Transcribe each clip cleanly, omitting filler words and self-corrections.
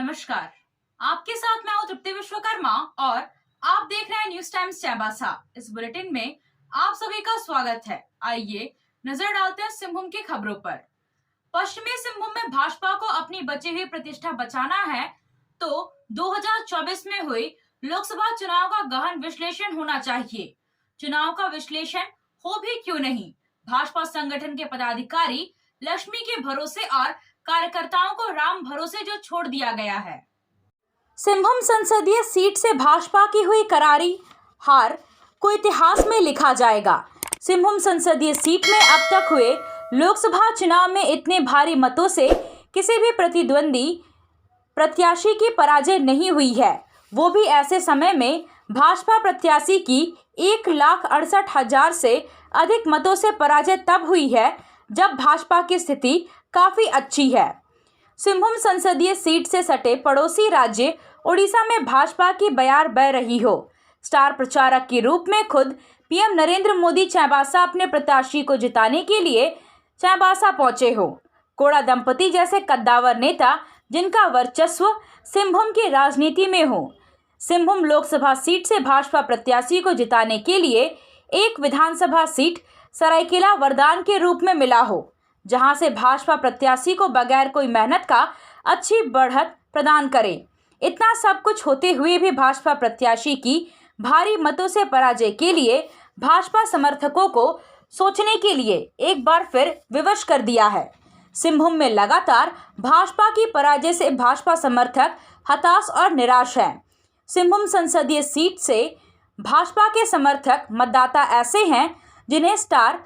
नमस्कार। आपके साथ मैं हूं तृप्ति विश्वकर्मा और आप देख रहे हैं न्यूज टाइम्स चाईबासा। इस बुलेटिन में आप सभी का स्वागत है। आइए नजर डालते हैं सिंहभूम की खबरों पर। पश्चिमी सिंहभूम में भाजपा को अपनी बची हुई प्रतिष्ठा बचाना है तो 2024 में हुई लोकसभा चुनाव का गहन विश्लेषण होना चाहिए। चुनाव का विश्लेषण हो भी क्यों नहीं, भाजपा संगठन के पदाधिकारी लक्ष्मी के भरोसे और कार्यकर्ताओं को राम भरोसे जो छोड़ दिया गया है। सिंहभूम संसदीय सीट से भाजपा की हुई करारी हार को इतिहास में लिखा जाएगा। सिंहभूम संसदीय सीट में अब तक हुए लोकसभा चुनाव में इतने भारी मतों से किसी भी प्रतिद्वंदी प्रत्याशी की पराजय नहीं हुई है, वो भी ऐसे समय में भाजपा प्रत्याशी की 1,68,000 से अधिक मतों से पराजय तब हुई है जब भाजपा की स्थिति काफी अच्छी है। सिंहभूम संसदीय सीट से सटे पड़ोसी राज्य उड़ीसा में भाजपा की बयार बह रही हो। स्टार प्रचारक के रूप में खुद पीएम नरेंद्र मोदी चाईबासा अपने प्रत्याशी को जिताने के लिए चाईबासा पहुंचे हो। कोड़ा दंपति जैसे कद्दावर नेता जिनका वर्चस्व सिंहभूम की राजनीति में हो। सिंहभूम लोकसभा सीट से भाजपा प्रत्याशी को जिताने के लिए एक विधानसभा सीट सरायकेला वरदान के रूप में मिला हो, जहां से भाजपा प्रत्याशी को बगैर कोई मेहनत का अच्छी बढ़त प्रदान करे। इतना सब कुछ होते हुए भी भाजपा प्रत्याशी की भारी मतों से पराजय के लिए भाजपा समर्थकों को सोचने के लिए एक बार फिर विवश कर दिया है। सिंहभूम में लगातार भाजपा की पराजय से भाजपा समर्थक हताश और निराश हैं। सिंहभूम संसदीय सीट से भाजपा के समर्थक मतदाता ऐसे हैं जिन्हें स्टार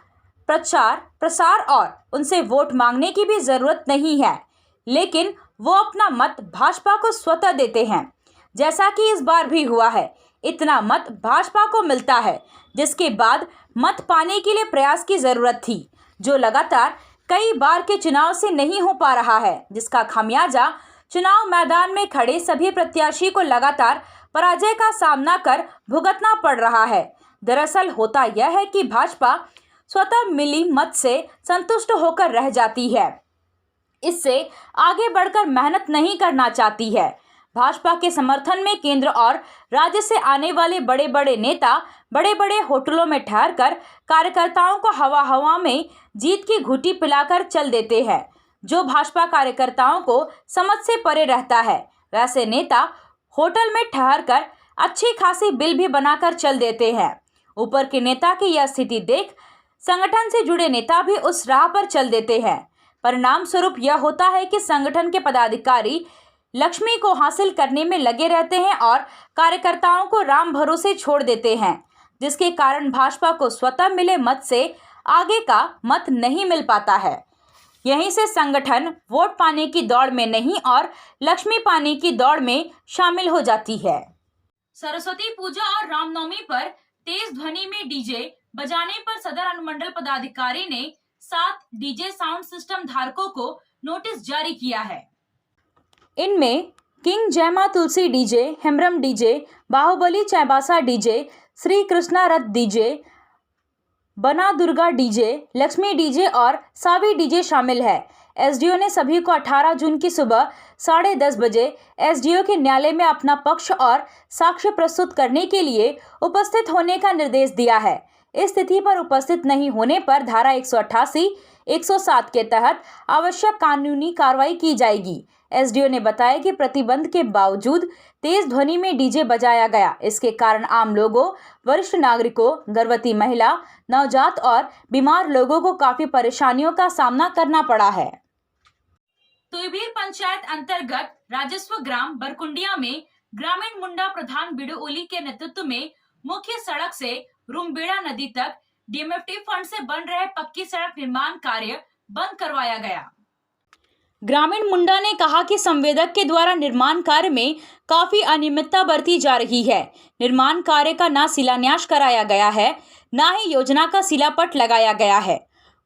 प्रचार प्रसार और उनसे वोट मांगने की भी जरूरत नहीं है, लेकिन वो अपना मत भाजपा को स्वतः देते हैं, जैसा कि इस बार भी हुआ है। इतना मत भाजपा को मिलता है जिसके बाद मत पाने के लिए प्रयास की जरूरत थी, जो लगातार कई बार के चुनाव से नहीं हो पा रहा है, जिसका खामियाजा चुनाव मैदान में खड़े सभी प्रत्याशी को लगातार पराजय का सामना कर भुगतना पड़ रहा है। दरअसल होता यह है कि भाजपा स्वतः मिली मत से संतुष्ट होकर रह जाती है, इससे आगे बढ़कर मेहनत नहीं करना चाहती है। भाजपा के समर्थन में केंद्र और राज्य से आने वाले बड़े बड़े नेता बड़े बड़े होटलों में ठहरकर कार्यकर्ताओं को हवा हवा में जीत की घुटी पिलाकर चल देते हैं, जो भाजपा कार्यकर्ताओं को समझ से परे रहता है। वैसे नेता होटल में ठहरकर अच्छी खासी बिल भी बनाकर चल देते हैं। ऊपर के नेता की यह स्थिति देख संगठन से जुड़े नेता भी उस राह पर चल देते हैं। परिणाम स्वरूप यह होता है कि संगठन के पदाधिकारी लक्ष्मी को हासिल करने में लगे रहते हैं और कार्यकर्ताओं को राम भरोसे छोड़ देते हैं, जिसके कारण भाजपा को स्वतः मिले मत से आगे का मत नहीं मिल पाता है। यहीं से संगठन वोट पाने की दौड़ में नहीं और लक्ष्मी पाने की दौड़ में शामिल हो जाती है। सरस्वती पूजा और रामनवमी पर तेज ध्वनि में डीजे बजाने पर सदर अनुमंडल पदाधिकारी ने 7 डीजे साउंड सिस्टम धारकों को नोटिस जारी किया है। इनमें king Jai Maa Tulsi DJ, Hembram DJ, Baahubali Chaibasa DJ, Shri Krishna Rath DJ, बना दुर्गा डीजे, लक्ष्मी डीजे और सावी डीजे शामिल है। एसडीओ ने सभी को 18 जून की सुबह 10:30 बजे एसडीओ के न्यायालय में अपना पक्ष और साक्ष्य प्रस्तुत करने के लिए उपस्थित होने का निर्देश दिया है। इस तिथि पर उपस्थित नहीं होने पर धारा 188, 107 के तहत आवश्यक कानूनी कार्रवाई की जाएगी। एसडीओ ने बताया कि प्रतिबंध के बावजूद तेज ध्वनि में डीजे बजाया गया। इसके कारण आम लोगों, वरिष्ठ नागरिकों, गर्भवती महिला, नवजात और बीमार लोगों को काफी परेशानियों का सामना करना पड़ा है। तुईभीर पंचायत अंतर्गत राजस्व ग्राम बरकुंडिया में ग्रामीण मुंडा प्रधान बिडू ओली के नेतृत्व में मुख्य सड़क से रुमबेड़ा नदी तक डीएमएफटी फंड से बन रहे पक्की सड़क निर्माण कार्य बंद करवाया गया। ग्रामीण मुंडा ने कहा कि संवेदक के द्वारा निर्माण कार्य में काफी अनियमितता बरती जा रही है। निर्माण कार्य का ना शिलान्यास कराया गया है, ना ही योजना का शिलापट लगाया गया है।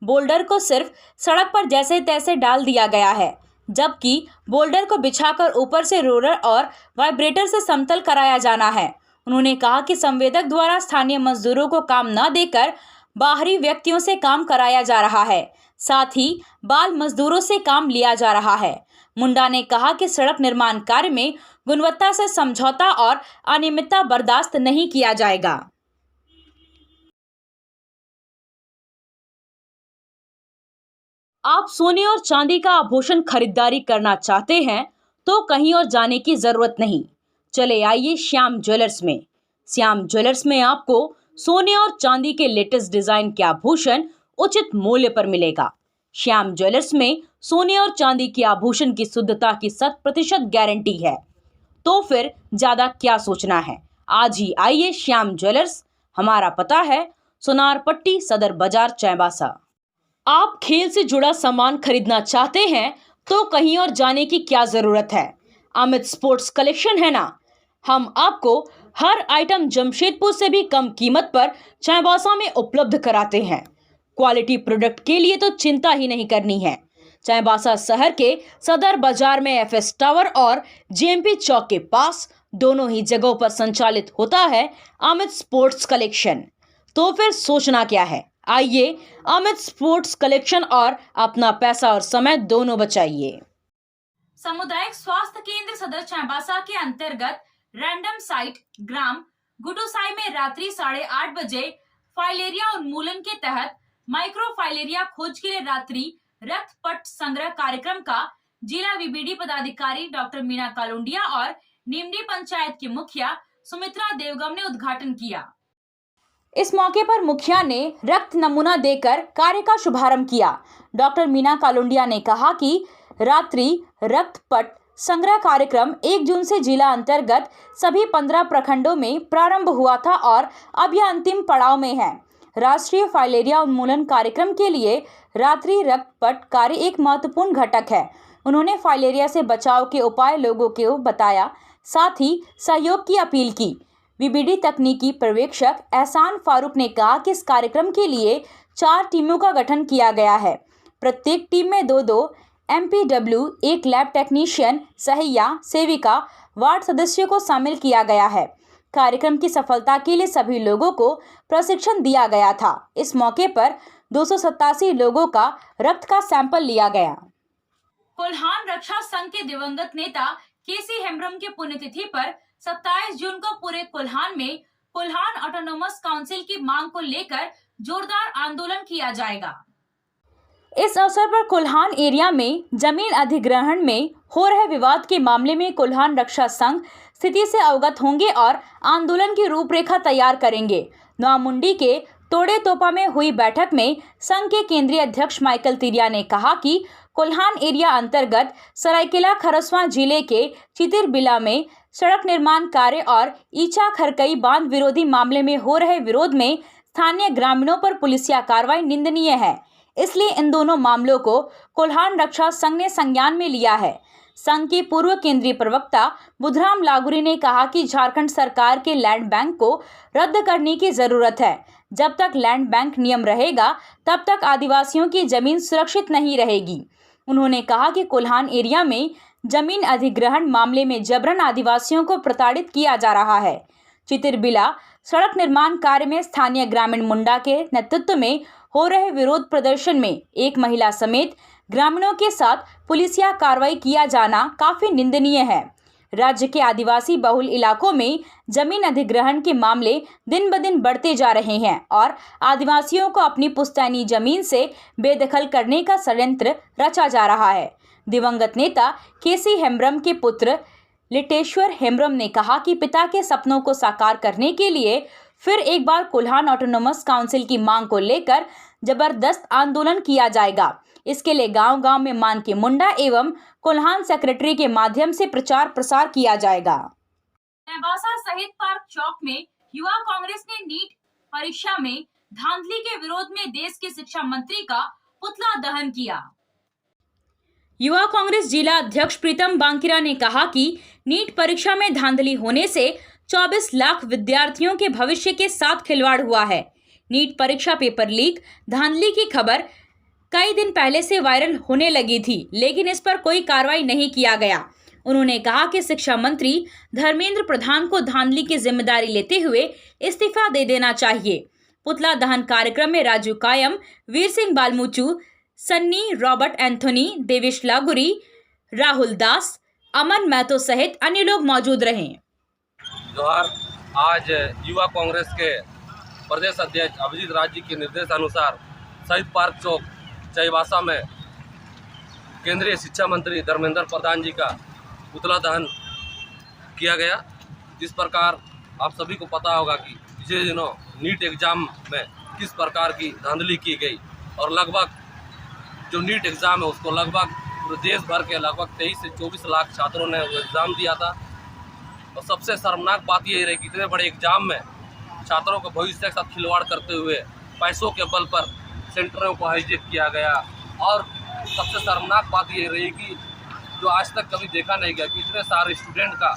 बोल्डर को सिर्फ सड़क पर जैसे तैसे डाल दिया गया है, जबकि बोल्डर को बिछाकर ऊपर से रोलर और वाइब्रेटर से समतल कराया जाना है। उन्होंने कहा कि संवेदक द्वारा स्थानीय मजदूरों को काम न देकर बाहरी व्यक्तियों से काम कराया जा रहा है। साथ ही बाल मजदूरों से काम लिया जा रहा है। मुंडा ने कहा कि सड़क निर्माण कार्य में गुणवत्ता से समझौता और अनियमितता बर्दाश्त नहीं किया जाएगा। आप सोने और चांदी का आभूषण खरीदारी करना चाहते हैं तो कहीं और जाने की जरूरत नहीं। चले आइए श्याम ज्वेलर्स में। श्याम ज्वेलर्स में आपको सोने और चांदी के लेटेस्ट डिजाइन के आभूषण उचित मूल्य पर मिलेगा। श्याम ज्वेलर्स में सोने और चांदी के आभूषण की शुद्धता की 100% गारंटी है। तो फिर ज्यादा क्या सोचना है, आज ही आइए श्याम ज्वेलर्स। हमारा पता है सोनारपट्टी सदर बाजार चाईबासा। आप खेल से जुड़ा सामान खरीदना चाहते हैं तो कहीं और जाने की क्या जरूरत है। अमित स्पोर्ट्स कलेक्शन है ना। हम आपको हर आइटम जमशेदपुर से भी कम कीमत पर चाईबासा में उपलब्ध कराते हैं। क्वालिटी प्रोडक्ट के लिए तो चिंता ही नहीं करनी है। चाईबासा शहर के सदर बाजार में एफएस टावर और जेएमपी चौक के पास दोनों ही जगहों पर संचालित होता है अमित स्पोर्ट्स कलेक्शन। तो फिर सोचना क्या है, आइए अमित स्पोर्ट्स कलेक्शन और अपना पैसा और समय दोनों बचाइए। सामुदायिक स्वास्थ्य केंद्र सदर चाईबासा के अंतर्गत रैंडम साइट ग्राम गुटुसाई में रात्रि 8:30 बजे फाइलेरिया उन्मूलन के तहत माइक्रो फाइलेरिया खोज के लिए रात्रि रक्त पट संग्रह कार्यक्रम का जिला बीबीडी पदाधिकारी डॉक्टर मीना कालुंडिया और नीमडी पंचायत की मुखिया सुमित्रा देवगम ने उद्घाटन किया। इस मौके पर मुखिया ने रक्त नमूना देकर कार्य का शुभारंभ किया। डॉक्टर मीना कालुंडिया ने कहा कि रात्रि रक्त पट संग्रह कार्यक्रम 1 जून से जिला अंतर्गत सभी 15 प्रखंडों में प्रारंभ हुआ था और अब यह अंतिम पड़ाव में है। राष्ट्रीय फाइलेरिया उन्मूलन कार्यक्रम के लिए रात्रि रक्त पट कार्य एक महत्वपूर्ण घटक है। उन्होंने फाइलेरिया से बचाव के उपाय लोगों को बताया, साथ ही सहयोग की अपील की। बीबीडी तकनीकी पर्यवेक्षक एहसान फारूक ने कहा कि इस कार्यक्रम के लिए 4 टीमों का गठन किया गया है। प्रत्येक टीम में 2-2 MPW, 1 लैब टेक्नीशियन, सहिया, सेविका, वार्ड सदस्यों को शामिल किया गया है। कार्यक्रम की सफलता के लिए सभी लोगों को प्रशिक्षण दिया गया था। इस मौके पर 287 लोगों का रक्त का सैंपल लिया गया। कोल्हान रक्षा संघ के दिवंगत नेता केसी हेम्ब्रम की पुण्यतिथि पर 27 जून को पूरे कोल्हान में कोल्हान ऑटोनोमस काउंसिल की मांग को लेकर जोरदार आंदोलन किया जाएगा। इस अवसर पर कोल्हान एरिया में जमीन अधिग्रहण में हो रहे विवाद के मामले में कोल्हान रक्षा संघ स्थिति से अवगत होंगे और आंदोलन की रूपरेखा तैयार करेंगे। नौमुंडी के तोड़े तोपा में हुई बैठक में संघ के केंद्रीय अध्यक्ष माइकल तिरिया ने कहा कि कोल्हान एरिया अंतर्गत सरायकेला खरसवां जिले के चितिरबिला में सड़क निर्माण कार्य और ईचा खरकई बांध विरोधी मामले में हो रहे विरोध में स्थानीय ग्रामीणों पर पुलिसिया कार्रवाई निंदनीय है। इसलिए इन दोनों मामलों को कोल्हान रक्षा संघ ने संज्ञान में लिया है। संघ के पूर्व केंद्रीय प्रवक्ता बुधराम लागुरी ने कहा कि झारखंड सरकार के लैंड बैंक को रद्द करने की जरूरत है। जब तक लैंड बैंक नियम रहेगा तब तक आदिवासियों की जमीन सुरक्षित नहीं रहेगी। उन्होंने कहा कि कोल्हान एरिया में जमीन अधिग्रहण मामले में जबरन आदिवासियों को प्रताड़ित किया जा रहा है। चितिरबिला सड़क निर्माण कार्य में स्थानीय ग्रामीण मुंडा के नेतृत्व में हो रहे विरोध प्रदर्शन में एक महिला समेत ग्रामीणों के साथ पुलिसिया कार्रवाई किया जाना काफी निंदनीय है। राज्य के आदिवासी बहुल इलाकों में जमीन अधिग्रहण के मामले दिन ब दिन बढ़ते जा रहे हैं और आदिवासियों को अपनी पुश्तैनी जमीन से बेदखल करने का षड्यंत्र रचा जा रहा है। दिवंगत नेता केसी हेम्ब्रम के पुत्र लिटेश्वर हेम्ब्रम ने कहा कि पिता के सपनों को साकार करने के लिए फिर एक बार कोल्हान ऑटोनोमस काउंसिल की मांग को लेकर जबरदस्त आंदोलन किया जाएगा। इसके लिए गांव-गांव में मान के मुंडा एवं कोल्हान सेक्रेटरी के माध्यम से प्रचार प्रसार किया जाएगा। चाईबासा शहीद पार्क चौक में युवा कांग्रेस ने नीट परीक्षा में धांधली के विरोध में देश के शिक्षा मंत्री का पुतला दहन किया। युवा कांग्रेस जिला अध्यक्ष प्रीतम बांकिरा ने कहा कि नीट परीक्षा में धांधली होने से 24 लाख विद्यार्थियों के भविष्य के साथ खिलवाड़ हुआ है। नीट परीक्षा पेपर लीक धांधली की खबर कई दिन पहले से वायरल होने लगी थी, लेकिन इस पर कोई कार्रवाई नहीं किया गया। उन्होंने कहा कि शिक्षा मंत्री धर्मेंद्र प्रधान को धांधली की जिम्मेदारी लेते हुए इस्तीफा दे देना चाहिए। पुतला दहन कार्यक्रम में राजू कायम, वीर सिंह बालमूचू, सन्नी, रॉबर्ट एंथोनी, देवेश लागुरी, राहुल दास, अमन महतो सहित अन्य लोग मौजूद रहे। जोहार। आज युवा कांग्रेस के प्रदेश अध्यक्ष अभिजीत राज जी के निर्देशानुसार शहीद पार्क चौक चाईबासा में केंद्रीय शिक्षा मंत्री धर्मेंद्र प्रधान जी का पुतला दहन किया गया। इस प्रकार आप सभी को पता होगा कि पिछले दिनों नीट एग्ज़ाम में किस प्रकार की धांधली की गई और लगभग जो नीट एग्ज़ाम है उसको लगभग पूरे देश भर के लगभग 23 से 24 लाख छात्रों ने वो एग्ज़ाम दिया था। और सबसे शर्मनाक बात यही रही कि इतने बड़े एग्ज़ाम में छात्रों को भविष्य के साथ खिलवाड़ करते हुए पैसों के बल पर सेंटरों को हाईजेक किया गया। और सबसे शर्मनाक बात यही रही कि जो आज तक कभी देखा नहीं गया कि इतने सारे स्टूडेंट का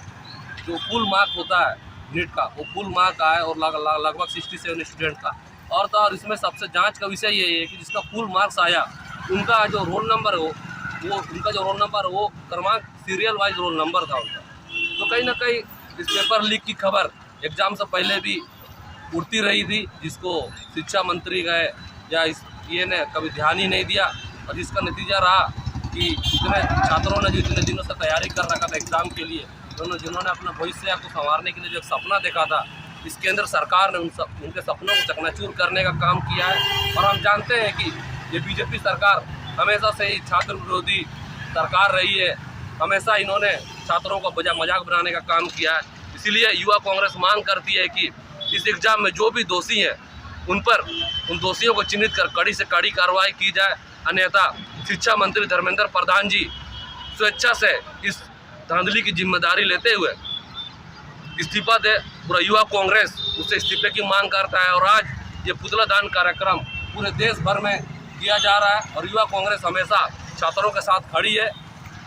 जो फुल मार्क होता है नीट का वो फुल मार्क आया और लगभग 67 स्टूडेंट का। और तो और इसमें सबसे जांच का विषय यही है कि जिसका फुल मार्क्स आया उनका जो रोल नंबर हो वो क्रमांक सीरियल वाइज रोल नंबर था उनका। तो कहीं ना कहीं इस पेपर लीक की खबर एग्ज़ाम से पहले भी उड़ती रही थी, जिसको शिक्षा मंत्री गए या ये ने कभी ध्यान ही नहीं दिया। और जिसका नतीजा रहा कि इतने छात्रों ने जो इतने दिनों से तैयारी कर रखा था एग्ज़ाम के लिए, जिन्होंने अपना भविष्य को संवारने के लिए जो एक सपना देखा था, इस केंद्र सरकार ने उनके सपनों को चकनाचूर करने का काम किया है। और हम जानते हैं कि ये बीजेपी सरकार हमेशा से ही छात्र विरोधी सरकार रही है। हमेशा इन्होंने छात्रों को मजाक बनाने का काम किया है। इसीलिए युवा कांग्रेस मांग करती है कि इस एग्ज़ाम में जो भी दोषी हैं उन दोषियों को चिन्हित कर कड़ी से कड़ी कार्रवाई की जाए। अन्यथा शिक्षा मंत्री धर्मेंद्र प्रधान जी स्वेच्छा से इस धांधली की जिम्मेदारी लेते हुए इस्तीफा दे। पूरा युवा कांग्रेस उससे इस्तीफे की मांग करता है। और आज ये पुतला दान कार्यक्रम पूरे देश भर में किया जा रहा है। और युवा कांग्रेस हमेशा छात्रों के साथ खड़ी है,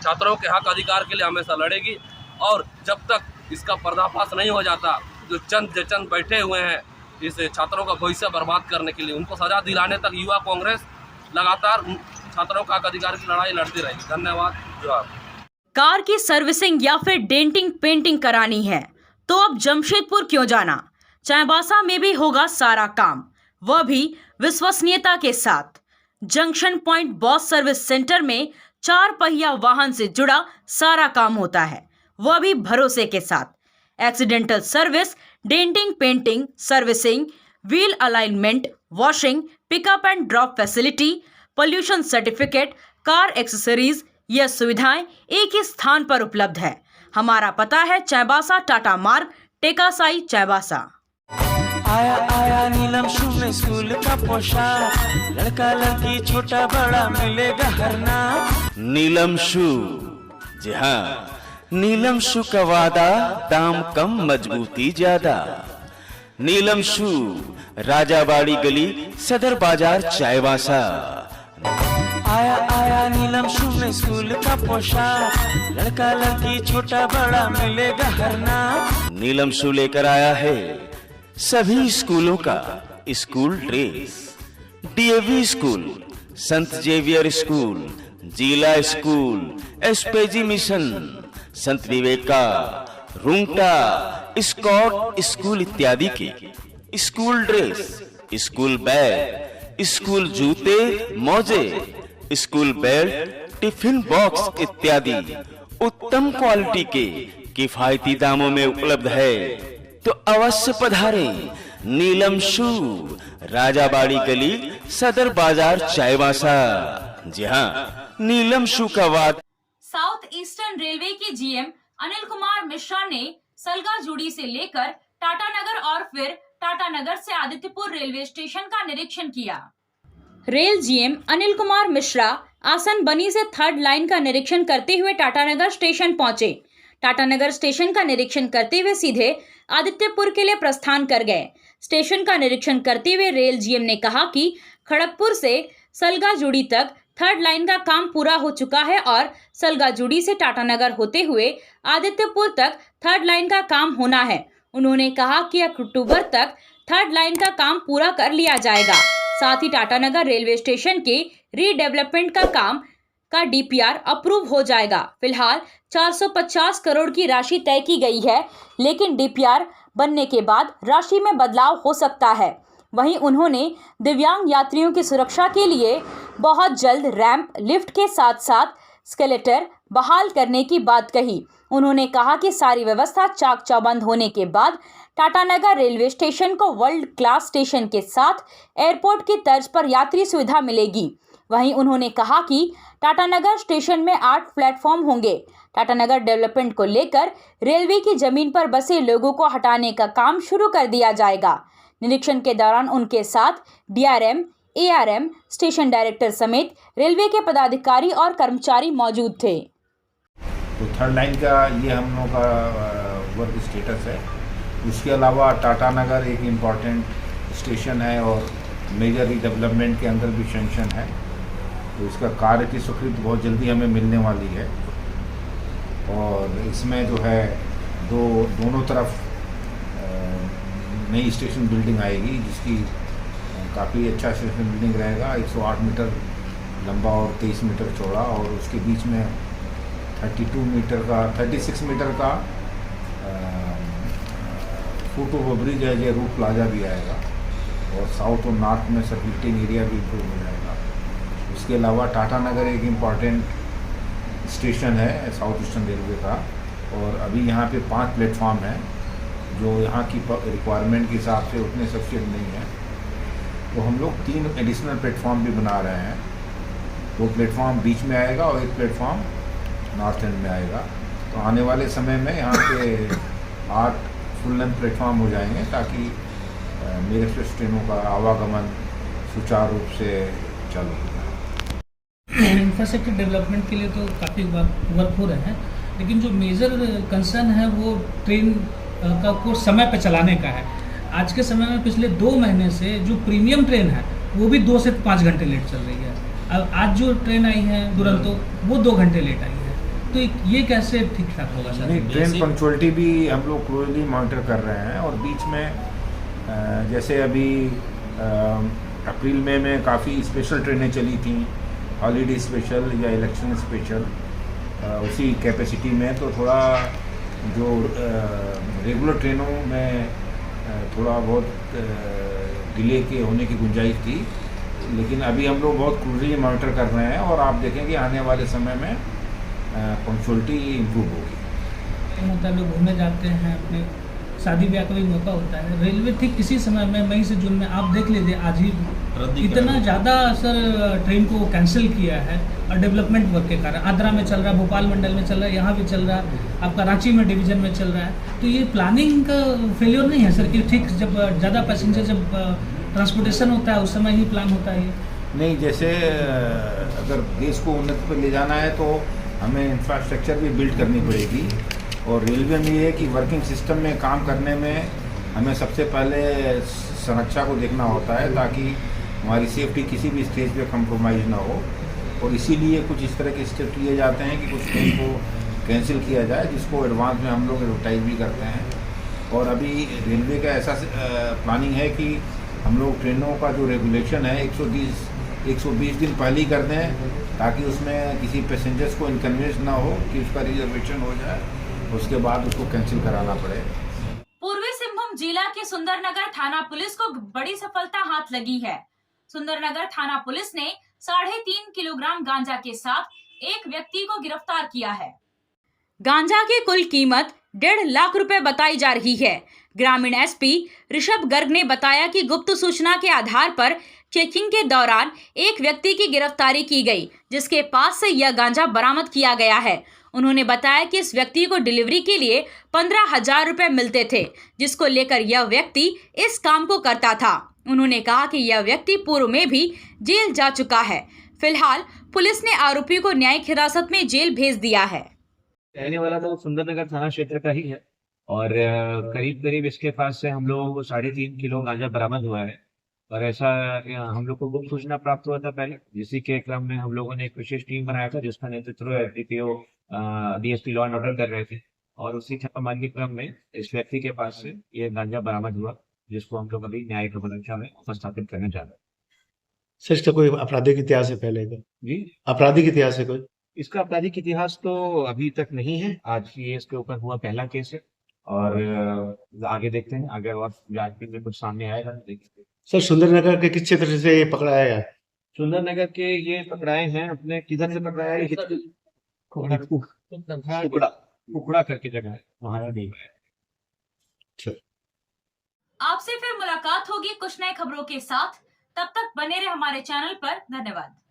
छात्रों के हक अधिकार के लिए हमेशा लड़ेगी। और जब तक इसका पर्दाफाश नहीं हो जाता, जो चंद बैठे हुए हैं इस छात्रों का भविष्य बर्बाद करने के लिए, उनको सजा दिलाने तक युवा कांग्रेस लगातार छात्रों का हक अधिकार की लड़ाई लड़ती रहेगी। धन्यवाद। जोहार। कार की सर्विसिंग या फिर डेंटिंग पेंटिंग करानी है तो अब जमशेदपुर क्यों जाना? चाईबासा में भी होगा सारा काम, वह भी विश्वसनीयता के साथ। Junction point boss service centre में 4 पहिया वाहन से जुड़ा सारा काम होता है, वह भी भरोसे के साथ। Accidental service, denting painting, servicing, wheel alignment, washing, pickup and drop facility, pollution certificate, car accessories, यह सुविधाएं एक ही स्थान पर उपलब्ध है। हमारा पता है चाईबासा टाटा मार्ग, टेकासाई, चाईबासा। आया नीलम शू में स्कूल का पोशाक, लड़का लड़की छोटा बड़ा मिलेगा हर नाम। नीलम शू, जी हाँ, नीलम शू का वादा, दाम कम मजबूती ज्यादा। नीलम शू, राजाबाड़ी गली, सदर बाजार, चाईबासा। आया नीलम शू में स्कूल का पोशाक, लड़का लड़की छोटा बड़ा मिलेगा हर नाम। नीलम शू लेकर आया है सभी स्कूलों का स्कूल ड्रेस। डीएवी स्कूल, संत जेवियर स्कूल, जिला स्कूल, एसपीजी मिशन, संत विवेका, रुंगटा, स्कॉट स्कूल इत्यादि के school dress, school bag, school जूते, मोजे, स्कूल बेल्ट, टिफिन बॉक्स इत्यादि उत्तम क्वालिटी के किफायती दामों में उपलब्ध है। तो अवश्य पधारें। नीलम शू, राजाबाड़ी गली, सदर बाजार, चाईबासा। जी हाँ, नीलम शू का वाद। साउथ ईस्टर्न रेलवे के जीएम अनिल कुमार मिश्रा ने सलगाजुड़ी से लेकर टाटानगर और फिर टाटानगर से आदित्यपुर रेलवे स्टेशन का निरीक्षण किया। रेल जीएम अनिल कुमार मिश्रा आसन बनी से 3rd लाइन का निरीक्षण करते हुए टाटानगर स्टेशन पहुंचे। टाटानगर स्टेशन का निरीक्षण करते हुए सीधे आदित्यपुर के लिए प्रस्थान कर गए। स्टेशन का निरीक्षण करते हुए रेल जीएम ने कहा कि खड़गपुर से सलगाजुड़ी तक 3rd लाइन का काम पूरा हो चुका है और सलगाजुड़ी से टाटानगर होते हुए आदित्यपुर तक 3rd लाइन का काम होना है। उन्होंने कहा कि अक्टूबर तक 3rd लाइन का काम पूरा कर लिया जाएगा। साथ ही टाटानगर रेलवे स्टेशन के रीडेवलपमेंट का काम का डीपीआर अप्रूव हो जाएगा। फिलहाल 450 करोड़ की राशि तय की गई है, लेकिन डीपीआर बनने के बाद राशि में बदलाव हो सकता है। वहीं उन्होंने दिव्यांग यात्रियों की सुरक्षा के लिए बहुत जल्द रैंप, लिफ्ट के साथ साथ स्केलेटर, बहाल करने की बात कही। उन्होंने कहा कि सारी व्यवस्था चाक चौबंद होने के बाद टाटानगर रेलवे स्टेशन को वर्ल्ड क्लास स्टेशन के साथ एयरपोर्ट की तर्ज पर यात्री सुविधा मिलेगी। वहीं उन्होंने कहा कि टाटानगर स्टेशन में 8 प्लेटफॉर्म होंगे। टाटानगर डेवलपमेंट को लेकर रेलवे की जमीन पर बसे लोगों को हटाने का काम शुरू कर दिया जाएगा। निरीक्षण के दौरान उनके साथ DRM, ARM, स्टेशन डायरेक्टर समेत रेलवे के पदाधिकारी और कर्मचारी मौजूद थे। तो थर्ड लाइन का ये हम लोगों का वर्क स्टेटस है। उसके अलावा टाटानगर एक इम्पॉर्टेंट स्टेशन है और मेजर रीडेवलपमेंट के अंदर भी सेंक्शन है, तो इसका कार्य की स्वीकृति बहुत जल्दी हमें मिलने वाली है। और इसमें जो है दोनों तरफ नई स्टेशन बिल्डिंग आएगी, जिसकी काफ़ी अच्छा स्टेशन बिल्डिंग रहेगा। 108 मीटर लंबा और 23 मीटर चौड़ा, और उसके बीच में 36 मीटर का फुट ओवर ब्रिज है, जो रूट प्लाजा भी आएगा, और साउथ और नॉर्थ में सर्कुलेटिंग एरिया भी इम्प्रूव हो जाएगा। उसके अलावा टाटानगर एक इम्पॉर्टेंट स्टेशन है साउथ ईस्टर्न रेलवे का, और अभी यहाँ पे 5 प्लेटफॉर्म हैं जो यहाँ की रिक्वायरमेंट के हिसाब से उतने सफिशिएंट नहीं है, तो हम लोग 3 एडिशनल प्लेटफॉर्म भी बना रहे हैं। 2 प्लेटफॉर्म बीच में आएगा और 1 प्लेटफॉर्म नॉर्थ एंड में आएगा। तो आने वाले समय में यहाँ पे 8 फुल लेंथ प्लेटफॉर्म हो जाएंगे, ताकि मेरे एक्सप्रेस ट्रेनों का आवागमन सुचारू रूप से चालू हो। इंफ्रास्ट्रक्चर डेवलपमेंट के लिए तो काफ़ी वर्क हो रहे हैं, लेकिन जो मेजर कंसर्न है वो ट्रेन को समय पर चलाने का है। आज के समय में पिछले 2 महीने से जो प्रीमियम ट्रेन है वो भी 2 से 5 घंटे लेट चल रही है। अब आज जो ट्रेन आई है दुरंतो, वो 2 घंटे लेट आई है। तो ये कैसे ठीक ठाक होगा सर? नहीं, ट्रेन पंक्चुअलिटी भी हम लोग क्लोजली मॉनिटर कर रहे हैं, और बीच में जैसे अभी अप्रैल मई में काफ़ी स्पेशल ट्रेनें चली थी, हॉलीडे स्पेशल या इलेक्शन स्पेशल, उसी कैपेसिटी में, तो थोड़ा जो रेगुलर ट्रेनों में थोड़ा बहुत डिले के होने की गुंजाइश थी, लेकिन अभी हम लोग बहुत क्लोजली मॉनिटर कर रहे हैं, और आप देखेंगे आने वाले समय में पंक्चुअलिटी इम्प्रूव होगी। होता है, लोग घूमने जाते हैं, अपने शादी ब्याह का भी मौका होता है। रेलवे ठीक किसी समय में मई से जून में आप देख लीजिए, आज ही इतना ज़्यादा सर ट्रेन को कैंसिल किया है, और डेवलपमेंट वर्क के कारण आद्रा में चल रहा है, भोपाल मंडल में चल रहा है, यहाँ भी चल रहा है, आपका रांची में डिवीजन में चल रहा है। तो ये प्लानिंग का फेलियर नहीं है सर कि ठीक जब ज़्यादा पैसेंजर जब ट्रांसपोर्टेशन होता है उस समय ही प्लान होता है? नहीं, जैसे अगर देश को उन्नति पर ले जाना है तो हमें इंफ्रास्ट्रक्चर भी बिल्ड करनी पड़ेगी, और रेलवे में ये है कि वर्किंग सिस्टम में काम करने में हमें सबसे पहले सुरक्षा को देखना होता है, ताकि हमारी सेफ्टी किसी भी स्टेज पे कंप्रोमाइज़ ना हो, और इसीलिए कुछ इस तरह के स्टेप लिए जाते हैं कि कुछ ट्रेन को कैंसिल किया जाए, जिसको एडवांस में हम लोग एडवर्टाइज भी करते हैं। और अभी रेलवे का ऐसा प्लानिंग है कि हम लोग ट्रेनों का जो रेगुलेशन है 120 दिन पहले ही कर दें, ताकि उसमें किसी पैसेंजर्स को इनकन्वीनियंस ना हो कि उसका रिजर्वेशन हो जाए, उसके बाद उसको कैंसिल कराना पड़े। पूर्वी सिंहभूम जिला के सुंदरनगर थाना पुलिस को बड़ी सफलता हाथ लगी है। सुंदरनगर थाना पुलिस ने 3.5 किलोग्राम गांजा के साथ एक व्यक्ति को गिरफ्तार किया है। गांजा की कुल कीमत 1.5 लाख रुपए बताई जा रही है। ग्रामीण SP ऋषभ गर्ग ने बताया कि गुप्त सूचना के आधार पर चेकिंग के दौरान एक व्यक्ति की गिरफ्तारी की गई, जिसके पास से यह गांजा बरामद किया गया है। उन्होंने बताया कि इस व्यक्ति को डिलीवरी के लिए 15,000 रुपए मिलते थे, जिसको लेकर यह व्यक्ति इस काम को करता था। उन्होंने कहा कि यह व्यक्ति पूर्व में भी जेल जा चुका है। फिलहाल पुलिस ने आरोपी को न्यायिक हिरासत में जेल भेज दिया है। रहने वाला तो सुंदरनगर थाना क्षेत्र का ही है, और करीब करीब इसके पास से हम लोगों को 3.5 किलो गांजा बरामद हुआ है। और ऐसा हम लोग को गुप्त सूचना प्राप्त हुआ था पहले, जिसी के क्रम में हम लोगों ने एक विशेष टीम बनाया था, जिसका नेतृत्व DPO DSP law and order कर रहे थे, और उसी छापामारी के क्रम में इस व्यक्ति के पास से ये गांजा बरामद हुआ, जिसको हम लोग अभी न्यायिक परीक्षा में उपस्थापित करने जा रहे हैं। सर, इसका कोई आपराधिक इतिहास है पहले का? जी, आपराधिक इतिहास है कोई? इसका आपराधिक इतिहास तो अभी तक नहीं है। आज ये इसके ऊपर हुआ पहला केस है, और आगे देखते हैं, अगर और जांच में कुछ सामने आएगा तो देखेंगे। सर, सुंदरनगर के किस क्षेत्र से ये पकड़ाया गया? सुंदरनगर के ये पकड़ाए हैं, अपने किधर से पकड़ाया है? कुकड़ा करके जगह है, वहाँ नहीं है। आपसे फिर मुलाकात होगी कुछ नए खबरों के साथ। तब तक बने रहे हमारे चैनल पर। धन्यवाद।